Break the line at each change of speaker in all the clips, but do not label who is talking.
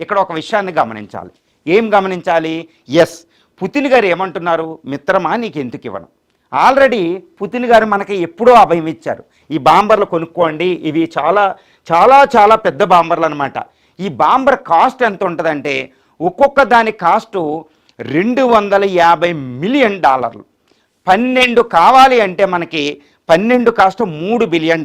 ఇక్కడ ఒక విషయాన్ని గమనించాలి. ఏం గమనించాలి? ఎస్, పుతిన్ గారు ఏమంటున్నారు? మిత్రమా నీకు ఎందుకు ఇవ్వను. ఆల్రెడీ పుతిన్ గారు మనకి ఎప్పుడో అభయం ఇచ్చారు. ఈ బాంబర్లు కొనుక్కోండి, ఇవి చాలా చాలా చాలా పెద్ద బాంబర్లు అనమాట. ఈ బాంబర్ కాస్ట్ ఎంత ఉంటుందంటే ఒక్కొక్క దాని కాస్టు $250 మిలియన్. 12 కావాలి అంటే మనకి 12 కాస్ట్ $3 బిలియన్.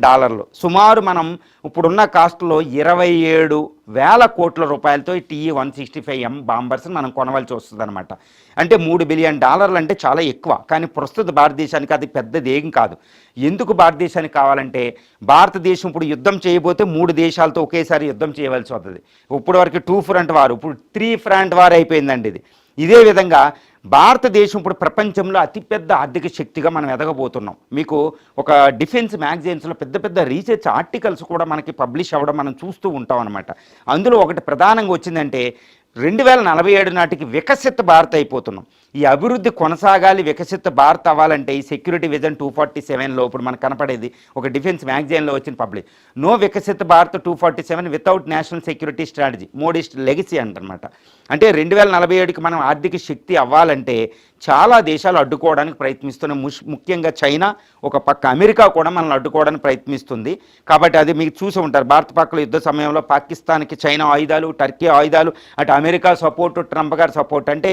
సుమారు మనం ఇప్పుడున్న కాస్ట్లో 27,000 కోట్ల రూపాయలతో ఈ TE-165M బాంబర్స్ మనం కొనవలసి వస్తుంది అనమాట. అంటే $3 బిలియన్ అంటే చాలా ఎక్కువ. కానీ ప్రస్తుత భారతదేశానికి అది పెద్దది ఏం కాదు. ఎందుకు భారతదేశానికి కావాలంటే భారతదేశం ఇప్పుడు యుద్ధం చేయబోతే 3 దేశాలతో ఒకేసారి యుద్ధం చేయవలసి వస్తుంది. ఇప్పటి వరకు 2 ఫ్రంట్ వార్, ఇప్పుడు 3 ఫ్రంట్ వార్ అయిపోయిందండి ఇది. ఇదే విధంగా భారతదేశం ఇప్పుడు ప్రపంచంలో అతిపెద్ద ఆర్థిక శక్తిగా మనం ఎదగబోతున్నాం. మీకు ఒక డిఫెన్స్ మ్యాగజైన్స్లో పెద్ద పెద్ద రీసెర్చ్ ఆర్టికల్స్ కూడా మనకి పబ్లిష్ అవ్వడం మనం చూస్తూ ఉంటాం అనమాట. అందులో ఒకటి ప్రధానంగా వచ్చిందంటే 2047 నాటికి వికసిత భారత్ అయిపోతున్నాం. ఈ అభివృద్ధి కొనసాగాలి, వికసిత భారత్ అవ్వాలంటే ఈ సెక్యూరిటీ విజన్ 247లో ఇప్పుడు మనకు కనపడేది ఒక డిఫెన్స్ మ్యాగజైన్లో వచ్చిన public. No Viksit Bharat 247 without national security strategy, Modi legacy అంటనమాట. అంటే 2047కి మనం ఆర్థిక శక్తి అవ్వాలంటే చాలా దేశాలు అడ్డుకోవడానికి ప్రయత్నిస్తున్నాయి. ముఖ్యంగా చైనా, ఒక పక్క అమెరికా కూడా మనల్ని అడ్డుకోవడానికి ప్రయత్నిస్తుంది. కాబట్టి అది మీకు చూసి ఉంటారు. భారత పక్కల యుద్ధ సమయంలో పాకిస్తాన్కి చైనా ఆయుధాలు, టర్కీ ఆయుధాలు, అటు అమెరికా సపోర్టు, ట్రంప్ గారి సపోర్ట్. అంటే